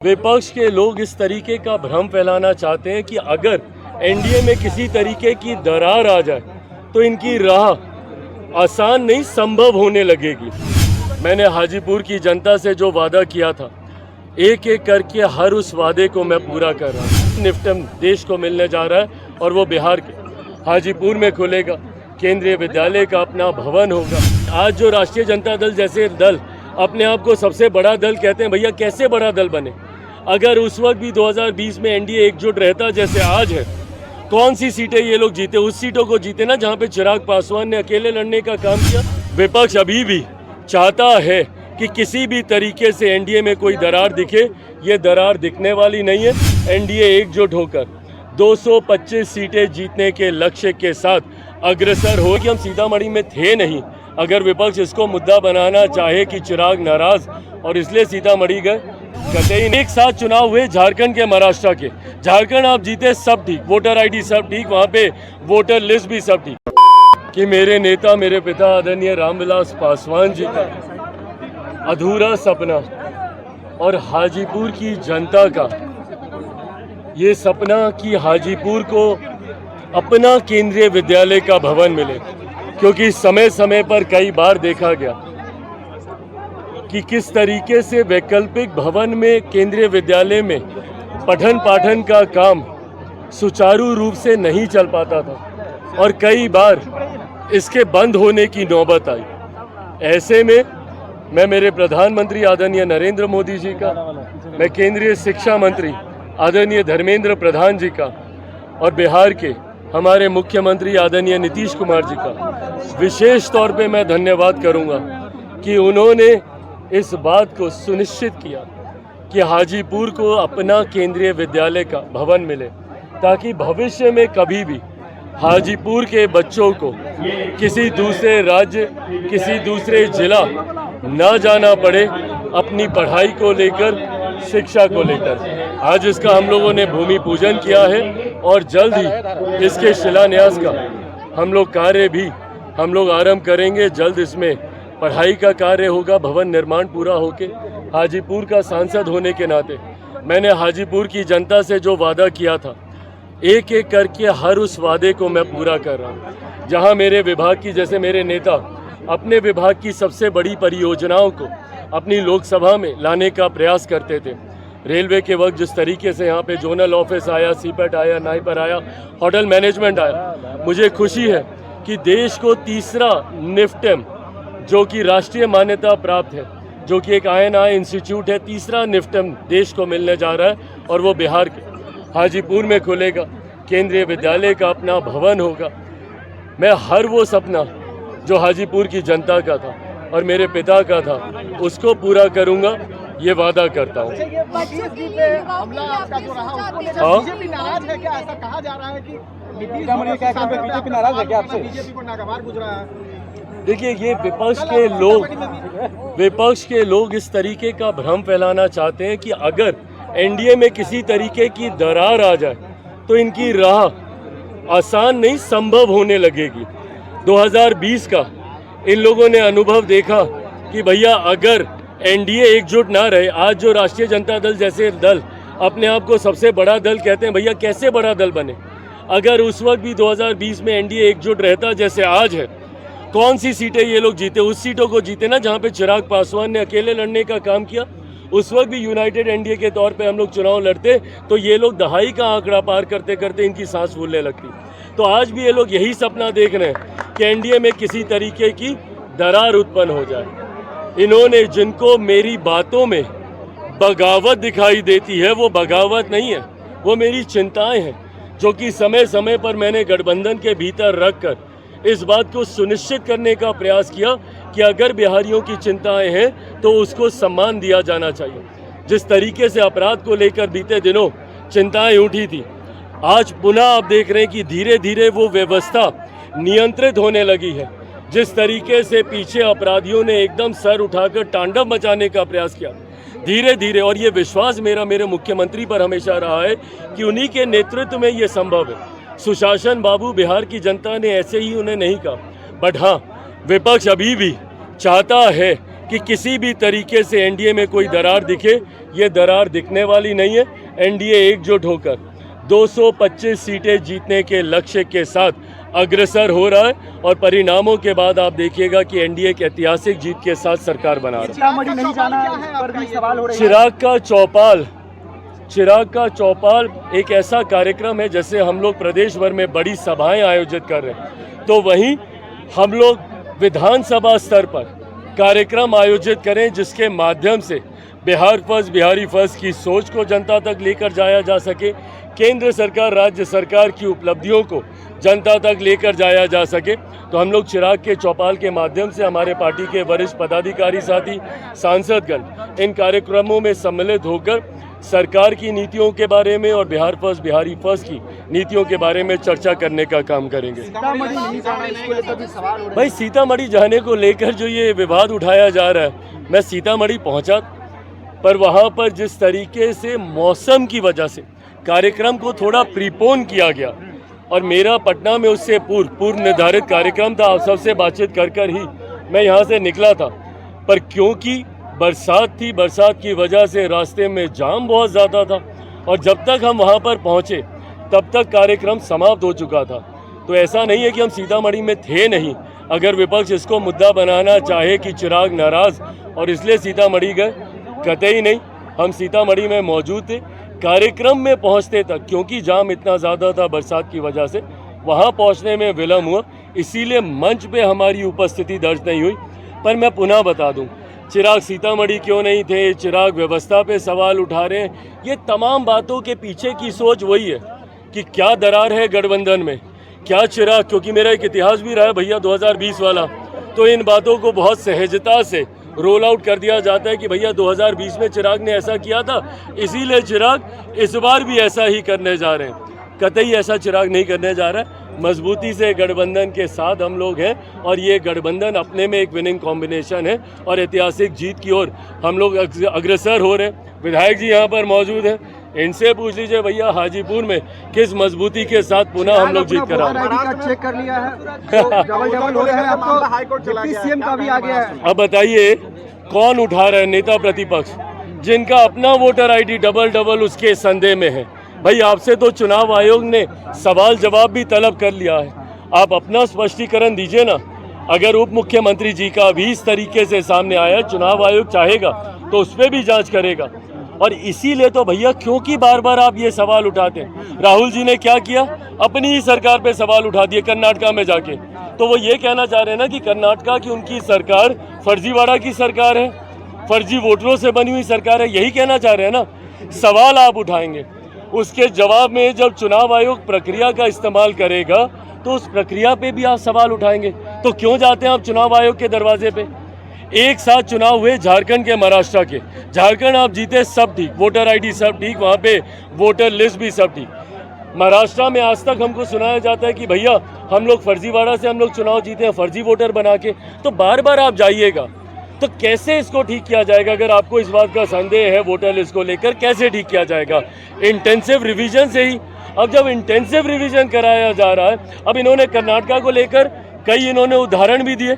विपक्ष के लोग इस तरीके का भ्रम फैलाना चाहते हैं कि अगर एनडीए में किसी तरीके की दरार आ जाए तो इनकी राह आसान नहीं संभव होने लगेगी। मैंने हाजीपुर की जनता से जो वादा किया था, एक एक करके हर उस वादे को मैं पूरा कर रहा हूँ। निफ्टम देश को मिलने जा रहा है और वो बिहार के हाजीपुर में खुलेगा। केंद्रीय विद्यालय का अपना भवन होगा। आज जो राष्ट्रीय जनता दल जैसे दल अपने आप को सबसे बड़ा दल कहते हैं, भैया कैसे बड़ा दल बने? अगर उस वक्त भी 2020 में एनडीए एकजुट रहता जैसे आज है, कौन सी सीटें ये लोग जीते? उस सीटों को जीते ना जहां पे चिराग पासवान ने अकेले लड़ने का काम किया। विपक्ष अभी भी चाहता है कि किसी भी तरीके से एनडीए में कोई दरार दिखे। ये दरार दिखने वाली नहीं है। एनडीए एकजुट होकर 225 सीटें जीतने के लक्ष्य के साथ अग्रसर हो। कि हम सीतामढ़ी में थे नहीं, अगर विपक्ष इसको मुद्दा बनाना चाहे कि चिराग नाराज और इसलिए सीतामढ़ी गए, कतई एक साथ चुनाव हुए झारखंड के, महाराष्ट्र के। झारखंड आप जीते सब ठीक, वोटर आईडी सब ठीक, वहाँ पे वोटर लिस्ट भी सब ठीक। कि मेरे नेता, मेरे पिता आदरणीय रामविलास पासवान जी का अधूरा सपना और हाजीपुर की जनता का ये सपना कि हाजीपुर को अपना केंद्रीय विद्यालय का भवन मिले, क्योंकि समय समय पर कई बार देखा गया कि किस तरीके से वैकल्पिक भवन में केंद्रीय विद्यालय में पठन पाठन का काम सुचारू रूप से नहीं चल पाता था और कई बार इसके बंद होने की नौबत आई। ऐसे में मैं मेरे प्रधानमंत्री आदरणीय नरेंद्र मोदी जी का, मैं केंद्रीय शिक्षा मंत्री आदरणीय धर्मेंद्र प्रधान जी का और बिहार के हमारे मुख्यमंत्री आदरणीय नीतीश कुमार जी का विशेष तौर पे मैं धन्यवाद करूंगा कि उन्होंने इस बात को सुनिश्चित किया कि हाजीपुर को अपना केंद्रीय विद्यालय का भवन मिले, ताकि भविष्य में कभी भी हाजीपुर के बच्चों को किसी दूसरे राज्य, किसी दूसरे जिला ना जाना पड़े अपनी पढ़ाई को लेकर, शिक्षा को लेकर। आज इसका हम लोगों ने भूमि पूजन किया है और जल्द ही इसके शिलान्यास का हम लोग कार्य भी आरंभ करेंगे। जल्द इसमें पढ़ाई का कार्य होगा, भवन निर्माण पूरा होके। हाजीपुर का सांसद होने के नाते मैंने हाजीपुर की जनता से जो वादा किया था, एक एक करके हर उस वादे को मैं पूरा कर रहा हूँ। जहाँ मेरे विभाग की, जैसे मेरे नेता अपने विभाग की सबसे बड़ी परियोजनाओं को अपनी लोकसभा में लाने का प्रयास करते थे। रेलवे के वक्त जिस तरीके से यहाँ पे जोनल ऑफिस आया, सीपेट आया, नाइपर आया, होटल मैनेजमेंट आया, मुझे खुशी है कि देश को तीसरा निफ्टम, जो कि राष्ट्रीय मान्यता प्राप्त है, जो कि एक INI इंस्टीट्यूट है, तीसरा निफ्टम देश को मिलने जा रहा है और वो बिहार के हाजीपुर में खुलेगा। केंद्रीय विद्यालय का अपना भवन होगा। मैं हर वो सपना जो हाजीपुर की जनता का था और मेरे पिता का था, उसको पूरा करूंगा, ये वादा करता हूँ। देखिए, ये विपक्ष के लोग इस तरीके का भ्रम फैलाना चाहते हैं कि अगर एनडीए में किसी तरीके की दरार आ जाए तो इनकी राह आसान नहीं संभव होने लगेगी। 2020 का इन लोगों ने अनुभव देखा कि भैया अगर एनडीए एकजुट ना रहे, आज जो राष्ट्रीय जनता दल जैसे दल अपने आप को सबसे बड़ा दल कहते हैं, भैया कैसे बड़ा दल बने? अगर उस वक्त भी 2020 में एनडीए एकजुट रहता जैसे आज है, कौन सी सीटें ये लोग जीते? उस सीटों को जीते ना जहां पे चिराग पासवान ने अकेले लड़ने का काम किया। उस वक्त भी यूनाइटेड एनडीए के तौर पे हम लोग चुनाव लड़ते तो ये लोग दहाई का आंकड़ा पार करते करते इनकी सांस फूलने लगती। तो आज भी ये लोग यही सपना देख रहे हैं कि एनडीए में किसी तरीके की दरार उत्पन्न हो जाए। इन्होंने, जिनको मेरी बातों में बगावत दिखाई देती है, वो बगावत नहीं है, वो मेरी चिंताएं हैं, जो कि समय समय पर मैंने गठबंधन के भीतर रखकर इस बात को सुनिश्चित करने का प्रयास किया कि अगर बिहारियों की चिंताएं हैं तो उसको सम्मान दिया जाना चाहिए। जिस तरीके से अपराध को लेकर बीते दिनों चिंताएं उठी थी, आज पुनः आप देख रहे हैं कि धीरे धीरे वो व्यवस्था नियंत्रित होने लगी है। जिस तरीके से पीछे अपराधियों ने एकदम सर उठाकर तांडव मचाने का प्रयास किया, धीरे धीरे, और ये विश्वास मेरे मुख्यमंत्री पर हमेशा रहा है कि उन्हीं के नेतृत्व में ये संभव है। सुशासन बाबू बिहार की जनता ने ऐसे ही उन्हें नहीं कहा, बट हाँ, विपक्ष अभी भी चाहता है कि किसी भी तरीके से एनडीए में कोई दरार दिखे, ये दरार दिखने वाली नहीं है। एनडीए एकजुट होकर 225 सीटें जीतने के लक्ष्य के साथ अग्रसर हो रहा है और परिणामों के बाद आप देखिएगा कि एनडीए एक ऐतिहासिक जीत के साथ सरकार बना रहा है। चिराग का चौपाल एक ऐसा कार्यक्रम है जैसे हम लोग प्रदेश भर में बड़ी सभाएं आयोजित कर रहे हैं, तो वहीं हम लोग विधानसभा स्तर पर कार्यक्रम आयोजित करें जिसके माध्यम से बिहार फर्स्ट बिहारी फर्स्ट की सोच को जनता तक लेकर जाया जा सके, केंद्र सरकार राज्य सरकार की उपलब्धियों को जनता तक लेकर जाया जा सके। तो हम लोग चिराग के चौपाल के माध्यम से हमारे पार्टी के वरिष्ठ पदाधिकारी साथी सांसदगण इन कार्यक्रमों में सम्मिलित होकर सरकार की नीतियों के बारे में और बिहार फर्स्ट बिहारी फर्स्ट की नीतियों के बारे में चर्चा करने का काम करेंगे। भाई सीतामढ़ी जाने को लेकर जो ये विवाद उठाया जा रहा है, मैं सीतामढ़ी पहुंचा, पर वहां पर जिस तरीके से मौसम की वजह से कार्यक्रम को थोड़ा प्रीपोन किया गया और मेरा पटना में उससे पूर्व निर्धारित कार्यक्रम था, आप सबसे बातचीत कर ही मैं यहाँ से निकला था, पर क्योंकि बरसात थी, बरसात की वजह से रास्ते में जाम बहुत ज़्यादा था और जब तक हम वहाँ पर पहुँचे तब तक कार्यक्रम समाप्त हो चुका था। तो ऐसा नहीं है कि हम सीतामढ़ी में थे नहीं। अगर विपक्ष इसको मुद्दा बनाना चाहे कि चिराग नाराज़ और इसलिए सीतामढ़ी गए, कतई नहीं, हम सीतामढ़ी में मौजूद थे। कार्यक्रम में पहुँचते तक क्योंकि जाम इतना ज़्यादा था बरसात की वजह से, वहाँ पहुँचने में विलम्ब हुआ, इसीलिए मंच पे हमारी उपस्थिति दर्ज नहीं हुई। पर मैं पुनः बता दूँ, चिराग सीतामढ़ी क्यों नहीं थे, चिराग व्यवस्था पे सवाल उठा रहे हैं, ये तमाम बातों के पीछे की सोच वही है कि क्या दरार है गठबंधन में, क्या चिराग, क्योंकि मेरा एक इतिहास भी रहा है भैया 2020 वाला, तो इन बातों को बहुत सहजता से रोल आउट कर दिया जाता है कि भैया 2020 में चिराग ने ऐसा किया था, इसीलिए चिराग इस बार भी ऐसा ही करने जा रहे हैं। कतई ऐसा चिराग नहीं करने जा रहा है। मजबूती से गठबंधन के साथ हम लोग हैं और ये गठबंधन अपने में एक विनिंग कॉम्बिनेशन है और ऐतिहासिक जीत की ओर हम लोग अग्रसर हो रहे हैं। विधायक जी यहाँ पर मौजूद हैं, इनसे पूछ लीजिए भैया हाजीपुर में किस मजबूती के साथ पुनः हम लोग जीत कर चेक कर लिया है, डबल हो रहा है, अब तो सीएम का भी आ गया है। अब बताइए कौन उठा रहा है, नेता प्रतिपक्ष जिनका अपना वोटर आईडी डबल उसके संदेह में है। भाई आपसे तो चुनाव आयोग ने सवाल जवाब भी तलब कर लिया है, आप अपना स्पष्टीकरण दीजिए ना। अगर उप मुख्यमंत्री जी का भी इस तरीके से सामने आया, चुनाव आयोग चाहेगा तो उस पर भी जांच करेगा। और इसीलिए तो भैया क्योंकि बार बार आप ये सवाल उठाते हैं, राहुल जी ने क्या किया, अपनी ही सरकार पे सवाल उठा दिए कर्नाटका में जाके। तो वो ये कहना चाह रहे हैं ना कि कर्नाटका की उनकी सरकार फर्जीवाड़ा की सरकार है, फर्जी वोटरों से बनी हुई सरकार है, यही कहना चाह रहे हैं ना। सवाल आप उठाएंगे, उसके जवाब में जब चुनाव आयोग प्रक्रिया का इस्तेमाल करेगा तो उस प्रक्रिया पे भी आप सवाल उठाएंगे। तो क्यों जाते हैं आप चुनाव आयोग के दरवाजे पे? एक साथ चुनाव हुए झारखंड के, महाराष्ट्र के, झारखंड आप जीते सब ठीक, वोटर आईडी सब ठीक, वहाँ पे वोटर लिस्ट भी सब ठीक। महाराष्ट्र में आज तक हमको सुनाया जाता है कि भैया हम लोग फर्जीवाड़ा से हम लोग चुनाव जीते हैं, फर्जी वोटर बना के। तो बार बार आप जाइएगा, तो कैसे इसको ठीक किया जाएगा? अगर आपको इस बात का संदेह है वोटर लिस्ट को लेकर, कैसे ठीक किया जाएगा? इंटेंसिव रिवीजन से ही। अब जब इंटेंसिव रिवीजन कराया जा रहा है, अब इन्होंने कर्नाटका को लेकर कई इन्होंने उदाहरण भी दिए।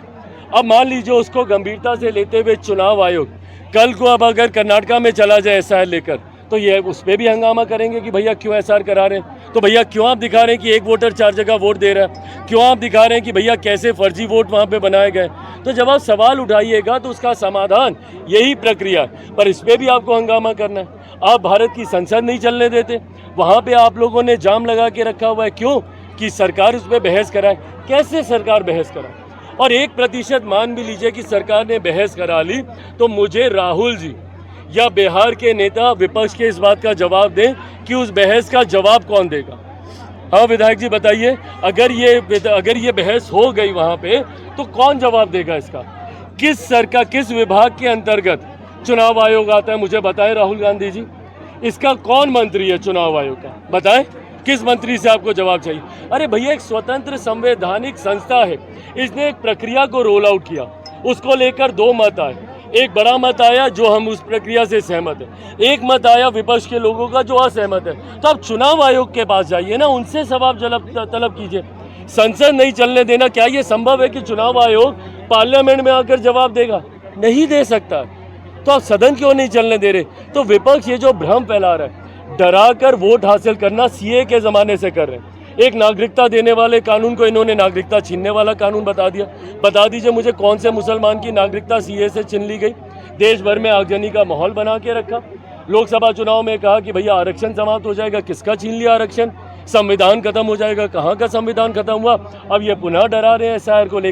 अब मान लीजिए उसको गंभीरता से लेते हुए चुनाव आयोग कल को अब अगर कर्नाटका में चला जाए एसआईआर लेकर, तो ये उस पर भी हंगामा करेंगे कि भैया क्यों एसआईआर करा रहे हैं। तो भैया क्यों आप दिखा रहे हैं कि एक वोटर 4 जगह वोट दे रहा है? क्यों आप दिखा रहे हैं कि भैया कैसे फर्जी वोट वहाँ पे बनाए गए? तो जब आप सवाल उठाइएगा तो उसका समाधान यही प्रक्रिया है, पर इस पर भी आपको हंगामा करना है। आप भारत की संसद नहीं चलने देते, वहाँ पे आप लोगों ने जाम लगा के रखा हुआ है। क्यों? कि सरकार उस पर बहस कराए। कैसे सरकार बहस कराए? और 1% मान भी लीजिए कि सरकार ने बहस करा ली, तो मुझे राहुल जी या बिहार के नेता विपक्ष के इस बात का जवाब दें कि उस बहस का जवाब कौन देगा। हाँ विधायक जी बताइए, अगर ये बहस हो गई वहाँ पे तो कौन जवाब देगा इसका? किस सरकार, किस विभाग के अंतर्गत चुनाव आयोग आता है, मुझे बताएं राहुल गांधी जी। इसका कौन मंत्री है चुनाव आयोग का, बताएं किस मंत्री से आपको जवाब चाहिए? अरे भैया एक स्वतंत्र संवैधानिक संस्था है, इसने एक प्रक्रिया को रोल आउट किया, उसको लेकर 2 मत आए। एक बड़ा मत आया जो हम उस प्रक्रिया से सहमत है, एक मत आया विपक्ष के लोगों का जो असहमत है। तो आप चुनाव आयोग के पास जाइए ना, उनसे सवाल तलब कीजिए। संसद नहीं चलने देना, क्या ये संभव है कि चुनाव आयोग पार्लियामेंट में आकर जवाब देगा? नहीं दे सकता, तो आप सदन क्यों नहीं चलने दे रहे? तो विपक्ष ये जो भ्रम फैला रहा है, डरा कर वोट हासिल करना सीए के ज़माने से कर रहे हैं। एक नागरिकता देने वाले कानून को इन्होंने नागरिकता छीनने वाला कानून बता दिया। बता दीजिए मुझे कौन से मुसलमान की नागरिकता सीए से छीन ली गई? देश भर में आगजनी का माहौल बना के रखा। लोकसभा चुनाव में कहा कि भैया आरक्षण समाप्त हो जाएगा, किसका छीन लिया आरक्षण? संविधान खत्म हो जाएगा, कहाँ का संविधान खत्म हुआ? अब ये पुनः डरा रहे हैं एसआईआर को लेकर।